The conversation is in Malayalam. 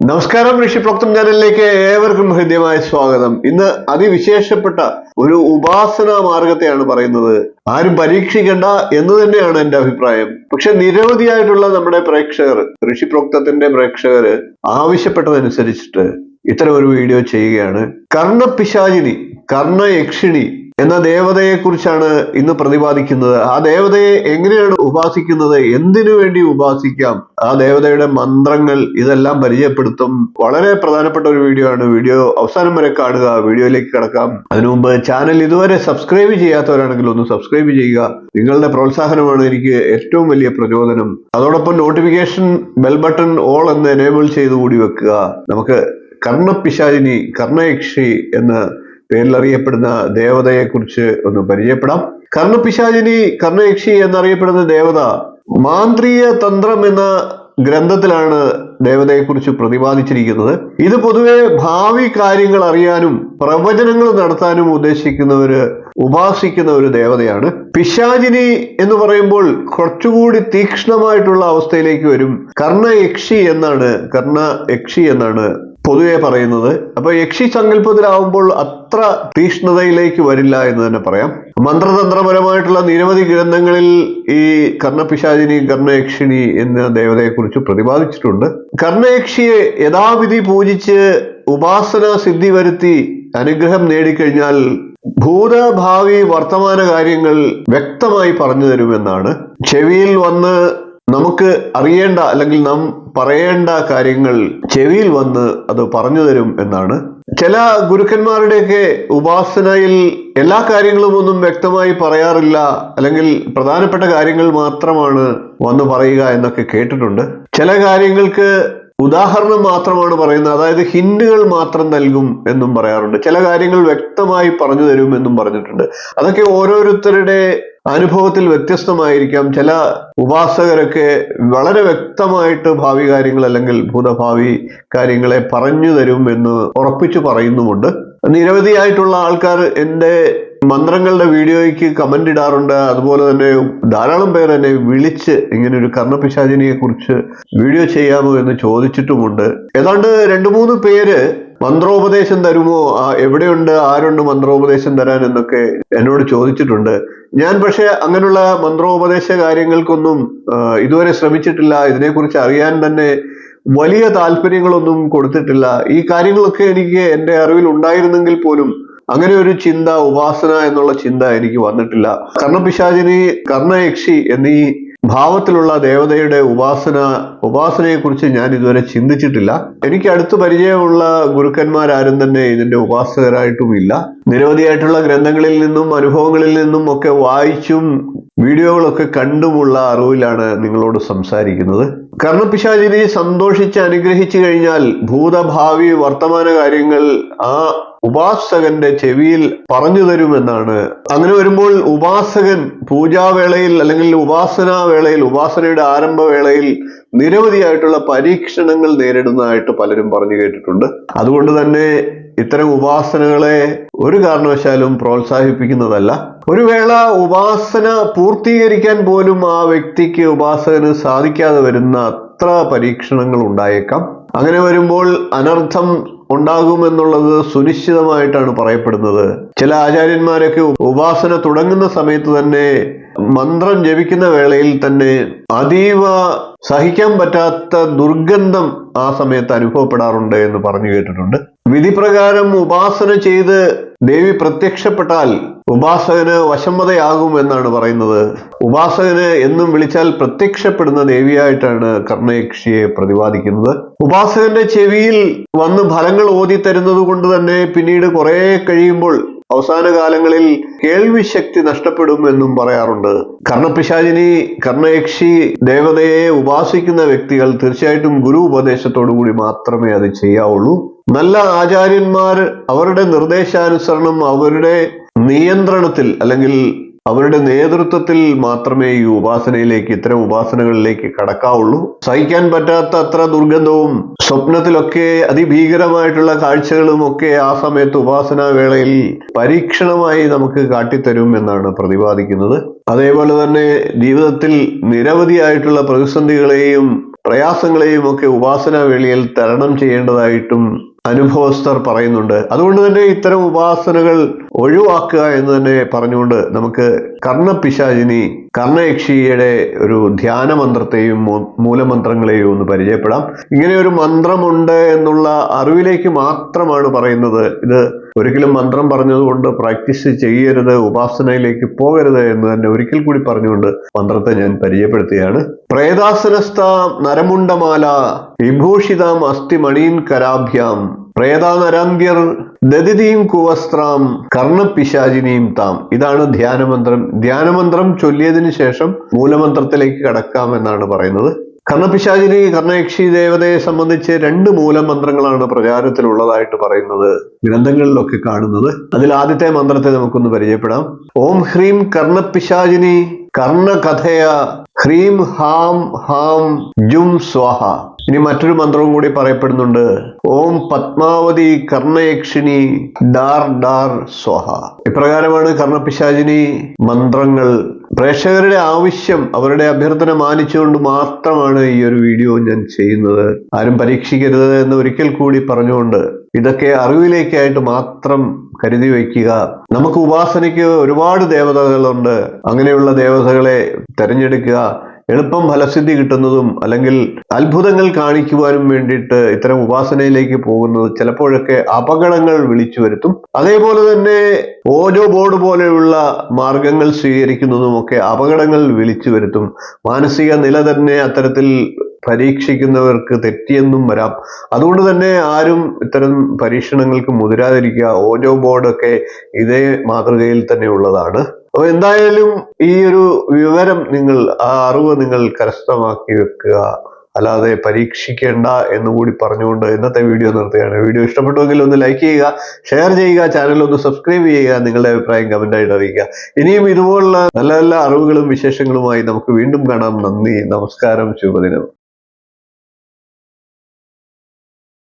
നമസ്കാരം, ഋഷിപ്രോക്തം ചാനലിലേക്ക് ഏവർക്കും ഹൃദ്യമായ സ്വാഗതം. ഇന്ന് അതിവിശേഷപ്പെട്ട ഒരു ഉപാസനാ മാർഗത്തെയാണ് പറയുന്നത്. ആരും പരീക്ഷിക്കേണ്ട എന്ന് തന്നെയാണ് എൻ്റെ അഭിപ്രായം. പക്ഷെ നിരവധിയായിട്ടുള്ള നമ്മുടെ പ്രേക്ഷകർ, ഋഷിപ്രോക്തത്തിന്റെ പ്രേക്ഷകർ ആവശ്യപ്പെട്ടതനുസരിച്ചിട്ട് ഇത്തരം ഒരു വീഡിയോ ചെയ്യുകയാണ്. കർണപിശാചിനി, കർണയക്ഷിണി എന്ന ദേവതയെ കുറിച്ചാണ് ഇന്ന് പ്രതിപാദിക്കുന്നത്. ആ ദേവതയെ എങ്ങനെയാണ് ഉപാസിക്കുന്നത്, എന്തിനു വേണ്ടി ഉപാസിക്കാം, ആ ദേവതയുടെ മന്ത്രങ്ങൾ, ഇതെല്ലാം പരിചയപ്പെടുത്തും. വളരെ പ്രധാനപ്പെട്ട ഒരു വീഡിയോ ആണ്. വീഡിയോ അവസാനം വരെ കാണുക. വീഡിയോയിലേക്ക് കടക്കാം. അതിനു മുമ്പ് ചാനൽ ഇതുവരെ സബ്സ്ക്രൈബ് ചെയ്യാത്തവരാണെങ്കിൽ ഒന്ന് സബ്സ്ക്രൈബ് ചെയ്യുക. നിങ്ങളുടെ പ്രോത്സാഹനമാണ് എനിക്ക് ഏറ്റവും വലിയ പ്രചോദനം. അതോടൊപ്പം നോട്ടിഫിക്കേഷൻ ബെൽ ബട്ടൺ ഓൾ എന്ന് എനേബിൾ ചെയ്ത് കൂടി വെക്കുക. നമുക്ക് കർണപിശാചിനി, കർണയക്ഷി എന്ന പേരിലറിയപ്പെടുന്ന ദേവതയെ കുറിച്ച് ഒന്ന് പരിചയപ്പെടാം. കർണപിശാചിനി, കർണയക്ഷി എന്നറിയപ്പെടുന്ന ദേവത മാന്ത്രിക തന്ത്രം എന്ന ഗ്രന്ഥത്തിലാണ് ദേവതയെക്കുറിച്ച് പ്രതിപാദിച്ചിരിക്കുന്നത്. ഇത് പൊതുവെ ഭാവി കാര്യങ്ങൾ അറിയാനും പ്രവചനങ്ങൾ നടത്താനും ഉപാസിക്കുന്ന ഒരു ദേവതയാണ്. പിശാചിനി എന്ന് പറയുമ്പോൾ കുറച്ചുകൂടി തീക്ഷ്ണമായിട്ടുള്ള അവസ്ഥയിലേക്ക് വരും. കർണയക്ഷി എന്നാണ് പൊതുവെ പറയുന്നത്. അപ്പൊ യക്ഷി സങ്കല്പത്തിലാവുമ്പോൾ അത്ര തീക്ഷ്ണതയിലേക്ക് വരില്ല എന്ന് തന്നെ പറയാം. മന്ത്രതന്ത്രപരമായിട്ടുള്ള നിരവധി ഗ്രന്ഥങ്ങളിൽ ഈ കർണപിശാചിനി, കർണയക്ഷിണി എന്ന ദേവതയെക്കുറിച്ച് പ്രതിപാദിച്ചിട്ടുണ്ട്. കർണയക്ഷിയെ യഥാവിധി പൂജിച്ച് ഉപാസന സിദ്ധി വരുത്തി അനുഗ്രഹം നേടിക്കഴിഞ്ഞാൽ ഭൂതഭാവി വർത്തമാന കാര്യങ്ങൾ വ്യക്തമായി പറഞ്ഞു തരുമെന്നാണ്. ചെവിയിൽ വന്ന് നമുക്ക് അറിയേണ്ട അല്ലെങ്കിൽ നാം പറയേണ്ട കാര്യങ്ങൾ ചെവിയിൽ വന്ന് അത് പറഞ്ഞു തരും എന്നാണ്. ചില ഗുരുക്കന്മാരുടെയൊക്കെ ഉപാസനയിൽ എല്ലാ കാര്യങ്ങളും ഒന്നും വ്യക്തമായി പറയാറില്ല, അല്ലെങ്കിൽ പ്രധാനപ്പെട്ട കാര്യങ്ങൾ മാത്രമാണ് വന്ന് പറയുക എന്നൊക്കെ കേട്ടിട്ടുണ്ട്. ചില കാര്യങ്ങൾക്ക് ഉദാഹരണം മാത്രമാണ് പറയുന്നത്, അതായത് ഹിന്റുകൾ മാത്രം നൽകും എന്നും പറയാറുണ്ട്. ചില കാര്യങ്ങൾ വ്യക്തമായി പറഞ്ഞു തരും എന്നും പറഞ്ഞിട്ടുണ്ട്. അതൊക്കെ ഓരോരുത്തരുടെ അനുഭവത്തിൽ വ്യത്യസ്തമായിരിക്കാം. ചില ഉപാസകരൊക്കെ വളരെ വ്യക്തമായിട്ട് ഭാവി കാര്യങ്ങൾ അല്ലെങ്കിൽ ഭൂതഭാവി കാര്യങ്ങളെ പറഞ്ഞു തരും എന്ന് ഉറപ്പിച്ചു പറയുന്നുമുണ്ട്. നിരവധിയായിട്ടുള്ള ആൾക്കാർ എൻ്റെ മന്ത്രങ്ങളുടെ വീഡിയോയ്ക്ക് കമന്റ് ഇടാറുണ്ട്. അതുപോലെ തന്നെ ധാരാളം പേർ എന്നെ വിളിച്ച് ഇങ്ങനെ ഒരു കർണപിശാചിനിയെ കുറിച്ച് വീഡിയോ ചെയ്യാമോ എന്ന് ചോദിച്ചിട്ടുമുണ്ട്. ഏതാണ്ട് 2-3 പേര് മന്ത്രോപദേശം തരുമോ, എവിടെയുണ്ട്, ആരുണ്ട് മന്ത്രോപദേശം തരാൻ എന്നൊക്കെ എന്നോട് ചോദിച്ചിട്ടുണ്ട്. ഞാൻ പക്ഷെ അങ്ങനെയുള്ള മന്ത്രോപദേശ കാര്യങ്ങൾക്കൊന്നും ഇതുവരെ ശ്രമിച്ചിട്ടില്ല. ഇതിനെക്കുറിച്ച് അറിയാൻ തന്നെ വലിയ താല്പര്യങ്ങളൊന്നും കൊടുത്തിട്ടില്ല. ഈ കാര്യങ്ങളൊക്കെ എനിക്ക് എൻ്റെ അറിവിൽ ഉണ്ടായിരുന്നെങ്കിൽ പോലും അങ്ങനെ ഒരു ചിന്ത, ഉപാസന എന്നുള്ള ചിന്ത എനിക്ക് വന്നിട്ടില്ല. കർണപിശാചിനി, കർണയക്ഷി എന്നീ ഭാവത്തിലുള്ള ദേവതയുടെ ഉപാസനയെ കുറിച്ച് ഞാൻ ഇതുവരെ ചിന്തിച്ചിട്ടില്ല. എനിക്ക് അടുത്ത് പരിചയമുള്ള ഗുരുക്കന്മാരാരും തന്നെ ഇതിന്റെ ഉപാസകരായിട്ടുമില്ല. നിരവധിയായിട്ടുള്ള ഗ്രന്ഥങ്ങളിൽ നിന്നും അനുഭവങ്ങളിൽ നിന്നും ഒക്കെ വായിച്ചും വീഡിയോകളൊക്കെ കണ്ടുമുള്ള അറിവിലാണ് നിങ്ങളോട് സംസാരിക്കുന്നത്. കർണപിശാചിനി സന്തോഷിച്ച് അനുഗ്രഹിച്ചു കഴിഞ്ഞാൽ ഭൂതഭാവി വർത്തമാന കാര്യങ്ങൾ ആ ഉപാസകന്റെ ചെവിയിൽ പറഞ്ഞു തരുമെന്നാണ്. അങ്ങനെ വരുമ്പോൾ ഉപാസകൻ പൂജാവേളയിൽ അല്ലെങ്കിൽ ഉപാസനയുടെ ആരംഭവേളയിൽ നിരവധിയായിട്ടുള്ള പരീക്ഷണങ്ങൾ നേരിടുന്നതായിട്ട് പലരും പറഞ്ഞു കേട്ടിട്ടുണ്ട്. അതുകൊണ്ട് തന്നെ ഇത്തരം ഉപാസനകളെ ഒരു കാരണവശാലും പ്രോത്സാഹിപ്പിക്കുന്നതല്ല. ഒരു വേള ഉപാസന പൂർത്തീകരിക്കാൻ പോലും ആ വ്യക്തിക്ക്, ഉപാസകന് സാധിക്കാതെ വരുന്ന അത്ര പരീക്ഷണങ്ങൾ ഉണ്ടായേക്കാം. അങ്ങനെ വരുമ്പോൾ അനർത്ഥം ഉണ്ടാകുമെന്നുള്ളത് സുനിശ്ചിതമായിട്ടാണ് പറയപ്പെടുന്നത്. ചില ആചാര്യന്മാരൊക്കെ ഉപാസന തുടങ്ങുന്ന സമയത്ത് തന്നെ, മന്ത്രം ജപിക്കുന്ന വേളയിൽ തന്നെ അതീവ സഹിക്കാൻ പറ്റാത്ത ദുർഗന്ധം ആ സമയത്ത് അനുഭവപ്പെടാറുണ്ട് എന്ന് പറഞ്ഞു കേട്ടിട്ടുണ്ട്. വിധിപ്രകാരം ഉപാസന ചെയ്ത് ദേവി പ്രത്യക്ഷപ്പെട്ടാൽ ഉപാസകന് വശംവദയാകും എന്നാണ് പറയുന്നത്. ഉപാസകന് എന്നും വിളിച്ചാൽ പ്രത്യക്ഷപ്പെടുന്ന ദേവിയായിട്ടാണ് കർണയക്ഷിയെ പ്രതിപാദിക്കുന്നത്. ഉപാസകന്റെ ചെവിയിൽ വന്ന് ഫലങ്ങൾ ഓതി തരുന്നത് കൊണ്ട് തന്നെ പിന്നീട് കുറെ കഴിയുമ്പോൾ അവസാന കാലങ്ങളിൽ കേൾവി ശക്തി നഷ്ടപ്പെടും എന്നും പറയാറുണ്ട്. കർണപിശാചിനി, കർണയക്ഷി ദേവതയെ ഉപാസിക്കുന്ന വ്യക്തികൾ തീർച്ചയായിട്ടും ഗുരു ഉപദേശത്തോടു കൂടി മാത്രമേ അത് ചെയ്യാവുള്ളൂ. നല്ല ആചാര്യന്മാർ അവരുടെ നിർദ്ദേശാനുസരണം, അവരുടെ നിയന്ത്രണത്തിൽ അല്ലെങ്കിൽ അവരുടെ നേതൃത്വത്തിൽ മാത്രമേ ഈ ഇത്തരം ഉപാസനകളിലേക്ക് കടക്കാവുള്ളൂ. സഹിക്കാൻ പറ്റാത്ത അത്ര ദുർഗന്ധവും സ്വപ്നത്തിലൊക്കെ അതിഭീകരമായിട്ടുള്ള കാഴ്ചകളും ഒക്കെ ആ സമയത്ത് ഉപാസനാ വേളയിൽ പരീക്ഷണമായി നമുക്ക് കാട്ടിത്തരും എന്നാണ് പ്രതിപാദിക്കുന്നത്. അതേപോലെ തന്നെ ജീവിതത്തിൽ നിരവധിയായിട്ടുള്ള പ്രതിസന്ധികളെയും പ്രയാസങ്ങളെയും ഒക്കെ ഉപാസനാ വേളയിൽ തരണം ചെയ്യേണ്ടതായിട്ടും അനുഭവസ്ഥർ പറയുന്നുണ്ട്. അതുകൊണ്ട് തന്നെ ഇത്തരം ഉപാസനകൾ ഒഴിവാക്കുക എന്ന് തന്നെ പറഞ്ഞുകൊണ്ട് നമുക്ക് കർണപിശാചിനി കർണയക്ഷിയുടെ ഒരു ധ്യാന മന്ത്രത്തെയും മൂലമന്ത്രങ്ങളെയും ഒന്ന് പരിചയപ്പെടാം. ഇങ്ങനെ ഒരു മന്ത്രമുണ്ട് എന്നുള്ള അറിവിലേക്ക് മാത്രമാണ് പറയുന്നത്. ഇത് ഒരിക്കലും മന്ത്രം പറഞ്ഞതുകൊണ്ട് പ്രാക്ടീസ് ചെയ്യരുത്, ഉപാസനയിലേക്ക് പോകരുത് എന്ന് തന്നെ ഒരിക്കൽ കൂടി പറഞ്ഞുകൊണ്ട് മന്ത്രത്തെ ഞാൻ പരിചയപ്പെടുത്തുകയാണ്. പ്രേതാസനസ്ഥാം നരമുണ്ടമാല വിഭൂഷിതാം അസ്ഥി മണീൻ കരാഭ്യാം പ്രേതാനരാന്ത്യർ ദദിതീം കുവസ്ത്രാം കർണപിശാചിനിയും താം. ഇതാണ് ധ്യാനമന്ത്രം. ധ്യാനമന്ത്രം ചൊല്ലിയതിനു ശേഷം മൂലമന്ത്രത്തിലേക്ക് കടക്കാം എന്നാണ് പറയുന്നത്. കർണപിശാചിനി കർണയക്ഷി ദേവതയെ സംബന്ധിച്ച് 2 മൂലമന്ത്രങ്ങളാണ് പ്രചാരത്തിലുള്ളതായിട്ട് പറയുന്നത്, ഗ്രന്ഥങ്ങളിലൊക്കെ കാണുന്നത്. അതിൽ ആദ്യത്തെ മന്ത്രത്തെ നമുക്കൊന്ന് പരിചയപ്പെടാം. ഓം ഹ്രീം കർണപിശാചിനി കർണകഥയ ഹ്രീം ഹാം ഹാം ജും സ്വാഹ. ഇനി മറ്റൊരു മന്ത്രവും കൂടി പറയപ്പെടുന്നുണ്ട്. ഓം പത്മാവതി കർണയക്ഷിണി ഡാർ ഡാർ സ്വാഹ. ഇപ്രകാരമാണ് കർണപിശാചിനി മന്ത്രങ്ങൾ. പ്രേക്ഷകരുടെ ആവശ്യം, അവരുടെ അഭ്യർത്ഥന മാനിച്ചുകൊണ്ട് മാത്രമാണ് ഈ ഒരു വീഡിയോ ഞാൻ ചെയ്യുന്നത്. ആരും പരീക്ഷിക്കരുത് എന്ന് ഒരിക്കൽ കൂടി പറഞ്ഞുകൊണ്ട് ഇതൊക്കെ അറിവിലേക്കായിട്ട് മാത്രം കരുതി വയ്ക്കുക. നമുക്ക് ഉപാസനയ്ക്ക് ഒരുപാട് ദേവതകളുണ്ട്. അങ്ങനെയുള്ള ദേവതകളെ തിരഞ്ഞെടുക്കുക. എളുപ്പം ഫലസിദ്ധി കിട്ടുന്നതും അല്ലെങ്കിൽ അത്ഭുതങ്ങൾ കാണിക്കുവാനും വേണ്ടിയിട്ട് ഇത്തരം ഉപാസനയിലേക്ക് പോകുന്നത് ചിലപ്പോഴൊക്കെ അപകടങ്ങൾ വിളിച്ചു വരുത്തും. അതേപോലെ തന്നെ ഓജോ ബോർഡ് പോലെയുള്ള മാർഗങ്ങൾ സ്വീകരിക്കുന്നതുമൊക്കെ അപകടങ്ങൾ വിളിച്ചു വരുത്തും. മാനസിക നില തന്നെ അത്തരത്തിൽ പരീക്ഷിക്കുന്നവർക്ക് തെറ്റിയെന്നും വരാം. അതുകൊണ്ട് തന്നെ ആരും ഇത്തരം പരീക്ഷണങ്ങൾക്ക് മുതിരാതിരിക്കുക. ഓജോ ബോർഡൊക്കെ ഇതേ മാതൃകയിൽ തന്നെ ഉള്ളതാണ്. അപ്പോൾ എന്തായാലും ഈ ഒരു വിവരം നിങ്ങൾ, ആ അറിവ് നിങ്ങൾ കരസ്ഥമാക്കി വെക്കുക. അല്ലാതെ പരീക്ഷിക്കേണ്ട എന്നുകൂടി പറഞ്ഞുകൊണ്ട് ഇന്നത്തെ വീഡിയോ നിർത്തുകയാണ്. വീഡിയോ ഇഷ്ടപ്പെട്ടുവെങ്കിൽ ഒന്ന് ലൈക്ക് ചെയ്യുക, ഷെയർ ചെയ്യുക, ചാനൽ ഒന്ന് സബ്സ്ക്രൈബ് ചെയ്യുക, നിങ്ങളുടെ അഭിപ്രായം കമന്റായിട്ട് അറിയിക്കുക. ഇനിയും ഇതുപോലുള്ള നല്ല നല്ല അറിവുകളും വിശേഷങ്ങളുമായി നമുക്ക് വീണ്ടും കാണാം. നന്ദി, നമസ്കാരം, ശുഭദിനം.